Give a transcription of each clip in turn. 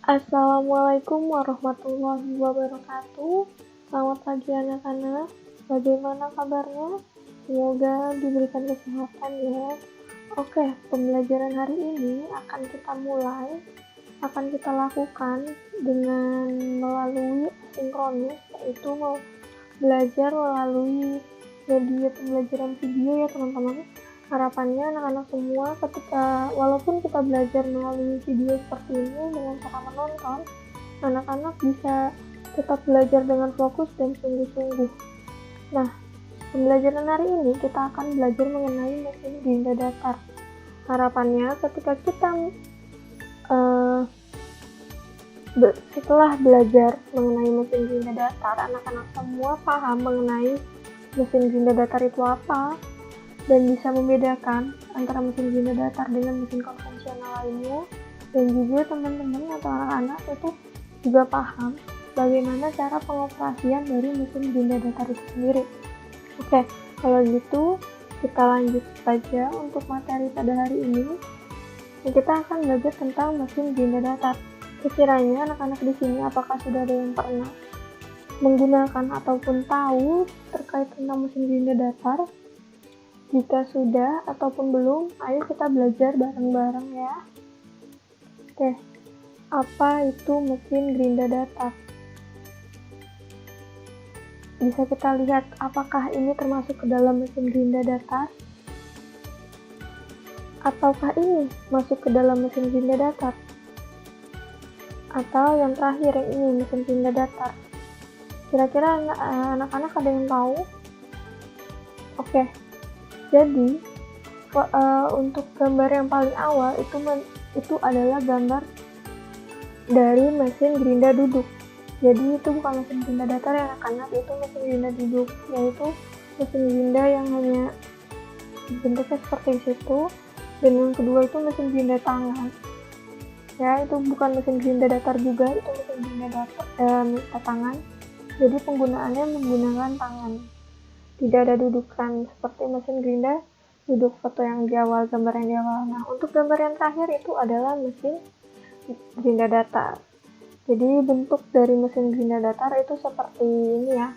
Assalamualaikum warahmatullahi wabarakatuh. Selamat pagi anak-anak. Bagaimana kabarnya? Semoga diberikan kesehatan ya. Oke, pembelajaran hari ini akan kita lakukan dengan melalui sinkronis, yaitu belajar melalui media pembelajaran video ya teman-teman. Harapannya anak-anak semua walaupun kita belajar melalui video seperti ini dengan cara menonton, anak-anak bisa tetap belajar dengan fokus dan sungguh-sungguh. Nah, pembelajaran hari ini kita akan belajar mengenai mesin gerinda datar. Harapannya ketika kita setelah belajar mengenai mesin gerinda datar, anak-anak semua paham mengenai mesin gerinda datar itu apa, dan bisa membedakan antara mesin gerinda datar dengan mesin konvensional lainnya, dan juga teman-teman atau anak-anak itu juga paham bagaimana cara pengoperasian dari mesin gerinda datar itu sendiri. Oke, kalau gitu kita lanjut saja untuk materi pada hari ini. Kita akan belajar tentang mesin gerinda datar. Sekiranya anak-anak di sini apakah sudah ada yang pernah menggunakan ataupun tahu terkait tentang mesin gerinda datar? Jika sudah ataupun belum, ayo kita belajar bareng-bareng ya. Oke, apa itu mesin gerinda datar? Bisa kita lihat apakah ini termasuk ke dalam mesin gerinda datar? Ataukah ini masuk ke dalam mesin gerinda datar? Atau yang terakhir yang ini mesin gerinda datar? Kira-kira anak-anak ada yang tahu? Oke. Jadi untuk gambar yang paling awal itu adalah gambar dari mesin gerinda duduk. Jadi itu bukan mesin gerinda datar ya anak-anak, itu mesin gerinda duduk, yaitu mesin gerinda yang hanya bentuknya seperti itu. Dan yang kedua itu mesin gerinda tangan. Ya, itu bukan mesin gerinda datar juga, itu mesin gerinda tangan. Jadi penggunaannya menggunakan tangan. Tidak ada dudukan seperti mesin gerinda duduk foto yang di awal, gambar yang di awal. Nah, untuk gambar yang terakhir itu adalah mesin gerinda datar. Jadi bentuk dari mesin gerinda datar itu seperti ini ya.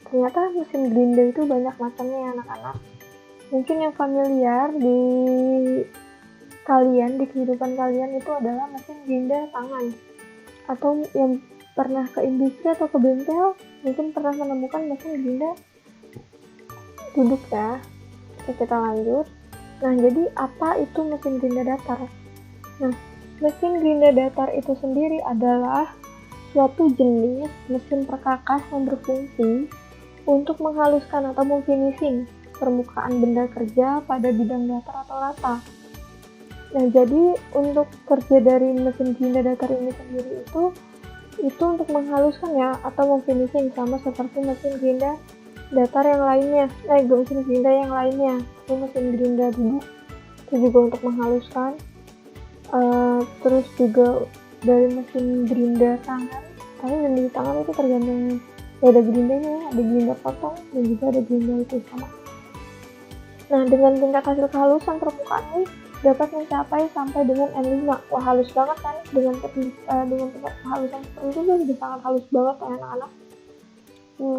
Ternyata mesin gerinda itu banyak macamnya ya anak-anak. Mungkin yang familiar di kehidupan kalian itu adalah mesin gerinda tangan. Atau yang pernah ke industri atau ke bengkel, mungkin pernah menemukan mesin gerinda duduk ya. Oke, kita lanjut. Nah, jadi apa itu mesin gerinda datar? Nah, mesin gerinda datar itu sendiri adalah suatu jenis mesin perkakas yang berfungsi untuk menghaluskan atau memfinishing permukaan benda kerja pada bidang datar atau rata. Nah, jadi untuk kerja dari mesin gerinda datar ini sendiri itu untuk menghaluskan ya atau memfinishing, sama seperti mesin gerinda datar yang lainnya, mesin gerinda yang lainnya, itu mesin gerinda duduk itu juga untuk menghaluskan. Terus juga dari mesin gerinda tangan, tapi di tangan itu tergantung ya, ada gerindanya, ada gerinda potong dan juga ada gerinda itu sama. Nah, dengan tingkat hasil kehalusan permukaan ini dapat mencapai sampai dengan M5. Wah, halus banget kan, dengan tingkat kehalusan seperti itu sudah sangat halus banget ya anak-anak.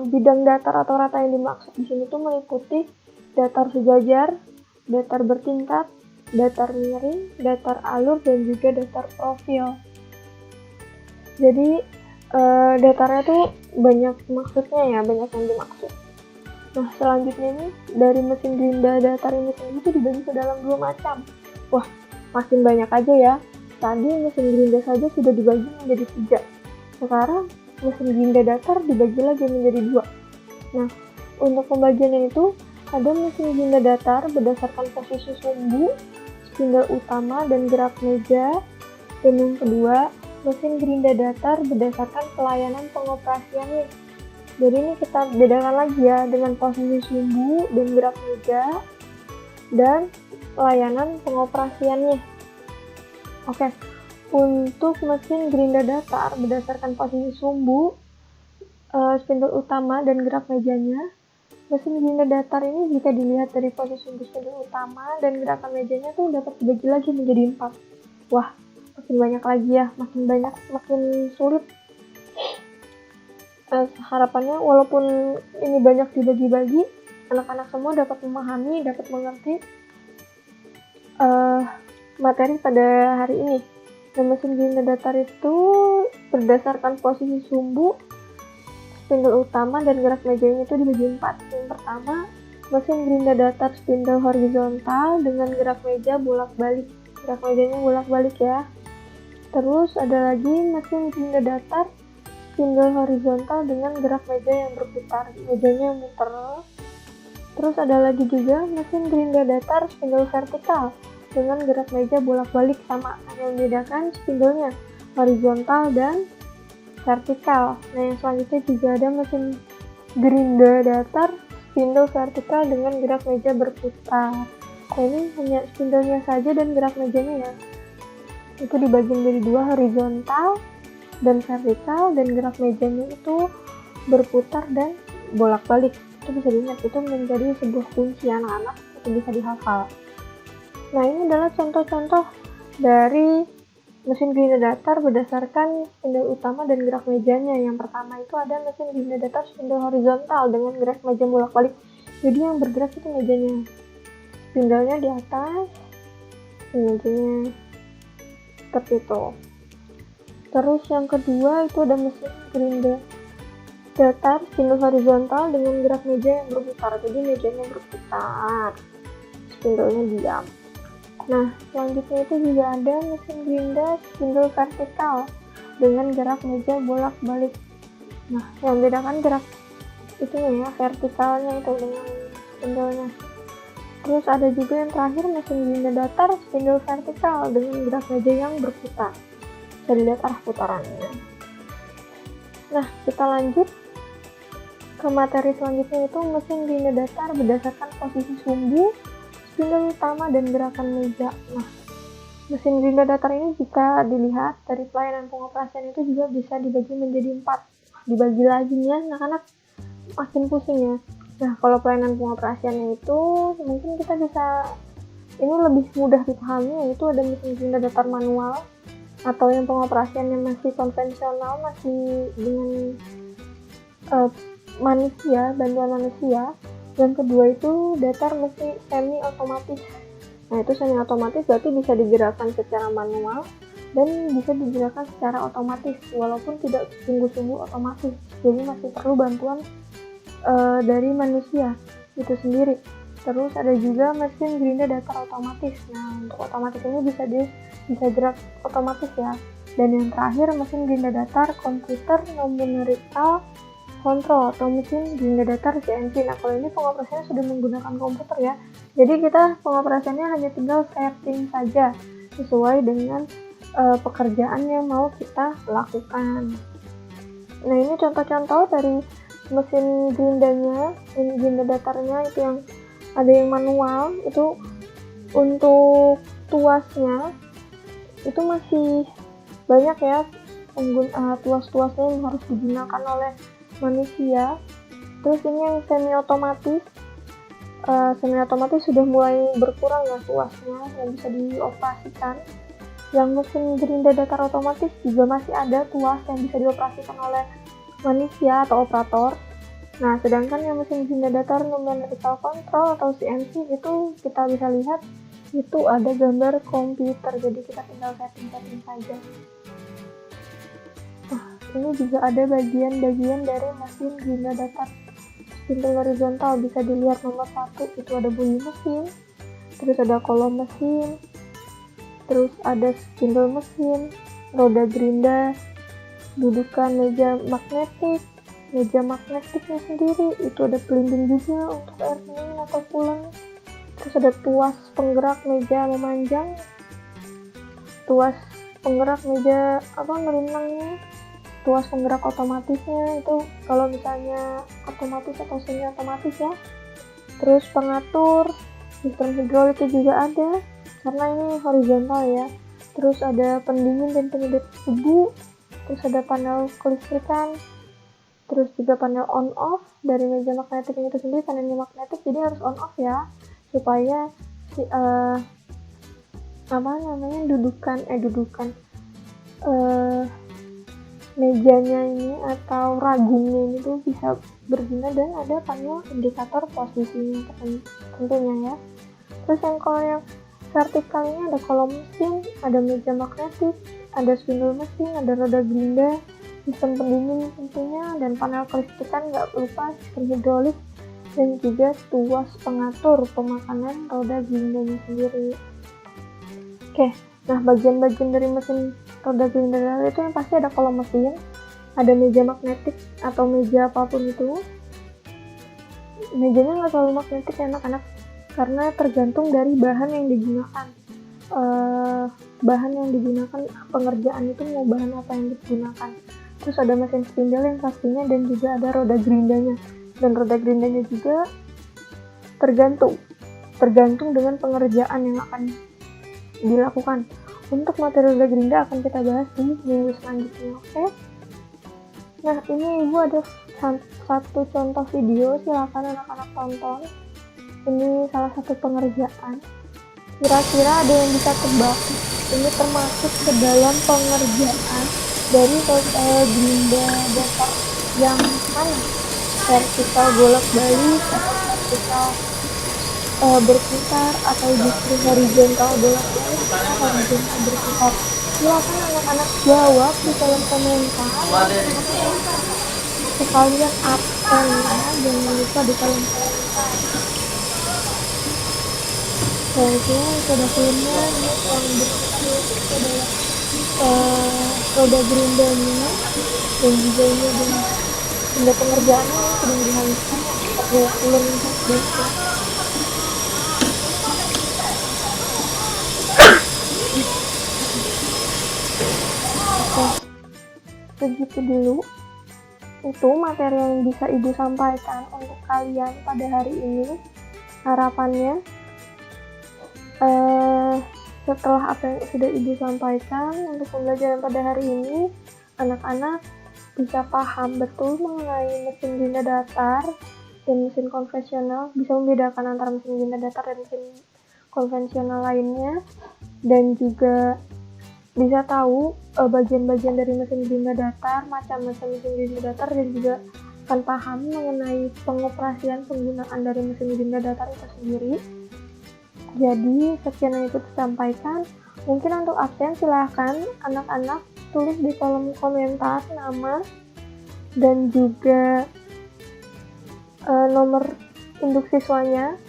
Bidang datar atau rata yang dimaksud di sini tuh meliputi datar sejajar, datar bertingkat, datar miring, datar alur, dan juga datar profil. Jadi datarnya tuh banyak maksudnya ya, banyak yang dimaksud. Nah, selanjutnya ini dari mesin gerinda datar ini sendiri itu dibagi ke dalam 2 macam. Wah, makin banyak aja ya. Tadi mesin gerinda saja sudah dibagi menjadi 3. Sekarang mesin gerinda datar dibagi lagi menjadi 2. Nah, untuk pembagiannya itu ada mesin gerinda datar berdasarkan posisi sumbu, spindle utama, dan gerak meja. Dan yang kedua, mesin gerinda datar berdasarkan pelayanan pengoperasiannya. Jadi ini kita bedakan lagi ya dengan posisi sumbu dan gerak meja dan pelayanan pengoperasiannya. Oke. Untuk mesin gerinda datar berdasarkan posisi sumbu, spindle utama, dan gerak mejanya, mesin gerinda datar ini jika dilihat dari posisi sumbu, spindle utama, dan gerakan mejanya tuh dapat dibagi lagi menjadi 4. wah makin banyak lagi ya, makin sulit. Harapannya walaupun ini banyak dibagi-bagi, anak-anak semua dapat memahami, dapat mengerti materi pada hari ini. Dan mesin gerinda datar itu berdasarkan posisi sumbu, spindle utama dan gerak mejanya itu dibagi 4. Yang pertama, mesin gerinda datar spindle horizontal dengan gerak meja bolak-balik. Gerak mejanya bolak-balik ya. Terus ada lagi mesin gerinda datar spindle horizontal dengan gerak meja yang berputar, mejanya yang muter. Terus ada lagi juga mesin gerinda datar spindle vertikal dengan gerak meja bolak-balik sama. Yang membedakan spindlenya horizontal dan vertikal. Nah, yang selanjutnya juga ada mesin gerinda datar spindle vertikal dengan gerak meja berputar. Nah, ini hanya spindlenya saja dan gerak mejanya ya. Itu dibagi menjadi 2, horizontal dan vertikal, dan gerak mejanya itu berputar dan bolak-balik. Itu bisa diingat, itu menjadi sebuah kunci anak-anak, itu bisa dihafal. Nah, ini adalah contoh-contoh dari mesin gerinda datar berdasarkan spindle utama dan gerak mejanya. Yang pertama itu ada mesin gerinda datar spindle horizontal dengan gerak meja bolak-balik. Jadi yang bergerak itu mejanya, spindlenya di atas, mejanya seperti itu. Terus yang kedua itu ada mesin gerinda datar spindle horizontal dengan gerak meja yang berputar. Jadi mejanya berputar, spindlenya diam. Nah, selanjutnya itu juga ada mesin gerinda spindle vertikal dengan gerak meja bolak-balik. Nah, yang bedakan gerak itunya ya, vertikalnya itu dengan spindlenya. Terus ada juga yang terakhir mesin gerinda datar spindle vertikal dengan gerak meja yang berputar. Bisa dilihat arah putarannya. Nah, kita lanjut ke materi selanjutnya, itu mesin gerinda datar berdasarkan posisi sumbu, spindle utama dan gerakan meja. Nah, mesin gerinda datar ini jika dilihat dari pelayanan pengoperasian itu juga bisa dibagi menjadi 4. Dibagi lagi nih ya, anak-anak makin pusing ya. Nah, kalau pelayanan pengoperasiannya itu mungkin kita bisa, ini lebih mudah dipahami, yaitu ada mesin gerinda datar manual atau yang pengoperasiannya masih konvensional, masih dengan manusia, bantuan manusia. Yang kedua itu datar mesin semi otomatis. Nah, itu semi otomatis berarti bisa digerakkan secara manual dan bisa digerakkan secara otomatis walaupun tidak sungguh-sungguh otomatis. Jadi masih perlu bantuan dari manusia itu sendiri. Terus ada juga mesin gerinda datar otomatis. Nah, untuk otomatis ini bisa gerak otomatis ya. Dan yang terakhir mesin gerinda datar komputer numerical control atau mesin gerinda datar CNC. Nah, kalau ini pengoperasiannya sudah menggunakan komputer ya. Jadi kita pengoperasiannya hanya tinggal setting saja sesuai dengan pekerjaan yang mau kita lakukan. Nah, ini contoh-contoh dari mesin gerindanya, gerinda datarnya itu yang ada yang manual. Itu untuk tuasnya itu masih banyak ya, tuas-tuasnya yang harus digunakan oleh manusia. Terus ini yang semi otomatis sudah mulai berkurang ya tuasnya yang bisa dioperasikan. Yang mesin gerinda datar otomatis juga masih ada tuas yang bisa dioperasikan oleh manusia atau operator. Nah, sedangkan yang mesin gerinda datar numerical control atau CNC itu kita bisa lihat itu ada gambar komputer, jadi kita tinggal setting saja. Nah, ini juga ada bagian-bagian dari mesin gerinda datar spindle horizontal. Bisa dilihat nomor 1 itu ada bunyi mesin, terus ada kolom mesin, terus ada spindle mesin, roda gerinda, dudukan meja magnetiknya sendiri, itu ada pelindung juga untuk air dingin atau coolant. Terus ada tuas penggerak meja memanjang, tuas penggerak meja ngelinangnya, tuas penggerak otomatisnya itu kalau misalnya otomatis atau semi otomatis ya. Terus pengatur sistem hidrolik itu juga ada karena ini horizontal ya. Terus ada pendingin dan penyedot debu, terus ada panel kelistrikan, terus juga panel on off dari meja magnetik itu sendiri. Panelnya magnetik jadi harus on off ya, supaya dudukan mejanya ini atau ragungnya ini tuh bisa berguna, dan ada panel indikator posisinya tentunya ya. Terus kalau yang vertikal ini ada kolom mesin, ada meja magnetik, ada spindle mesin, ada roda gerinda, sistem pendingin tentunya, dan panel kelistrikan nggak lupa, sistem hidrolik, dan juga tuas pengatur pemakanan roda gerindanya sendiri. Oke, nah bagian-bagian dari mesin roda gerinda itu yang pasti ada kolom mesin, ada meja magnetik atau meja apapun itu. Mejanya nggak selalu magnetik ya anak-anak, karena tergantung dari bahan yang digunakan. Bahan yang digunakan, pengerjaan itu mau bahan apa yang digunakan. Terus ada mesin spindle yang pastinya, dan juga ada roda gerindanya. Dan roda gerindanya juga tergantung dengan pengerjaan yang akan dilakukan. Untuk materi roda gerinda akan kita bahas di minggu selanjutnya, oke? Nah, ini ibu ada satu contoh video, silakan anak-anak tonton. Ini salah satu pengerjaan. Kira-kira ada yang bisa tebak ini termasuk ke dalam pengerjaan dari gerinda datar yang mana? Vertikal bolak-balik atau vertikal berputar, atau justru horizontal bolak-balik atau horizontal berputar? Silakan anak-anak jawab di kolom komentar. Sekalian absen ya, jangan lupa di kolom komentar. Selanjutnya sudah filmnya, ini yang berputar itu adalah roda gerindanya, dan juga ini adalah benda pengerjaannya yang sedang dihaluskan pakai ulen dan segitu dulu itu materi yang bisa ibu sampaikan untuk kalian pada hari ini. Harapannya setelah apa yang sudah ibu sampaikan untuk pembelajaran pada hari ini, anak-anak bisa paham betul mengenai mesin gerinda datar dan mesin konvensional, bisa membedakan antara mesin gerinda datar dan mesin konvensional lainnya, dan juga bisa tahu bagian-bagian dari mesin gerinda datar, macam-macam mesin gerinda datar, dan juga akan paham mengenai pengoperasian penggunaan dari mesin gerinda datar itu sendiri. Jadi sekian yang ikut disampaikan. Mungkin untuk absen silahkan anak-anak tulis di kolom komentar nama dan juga nomor induk siswanya.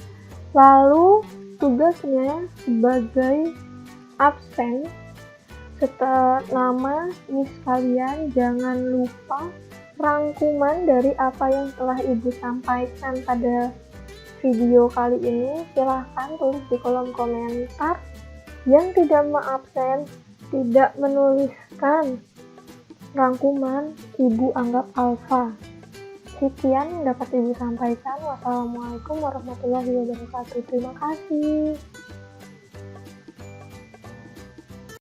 Lalu tugasnya sebagai absen, setelah nama miss kalian jangan lupa rangkuman dari apa yang telah ibu sampaikan pada video kali ini. Silahkan tulis di kolom komentar. Yang tidak absen, tidak menuliskan rangkuman, ibu anggap alfa. Sekian yang dapat ibu sampaikan. Wassalamualaikum warahmatullahi wabarakatuh. Terima kasih.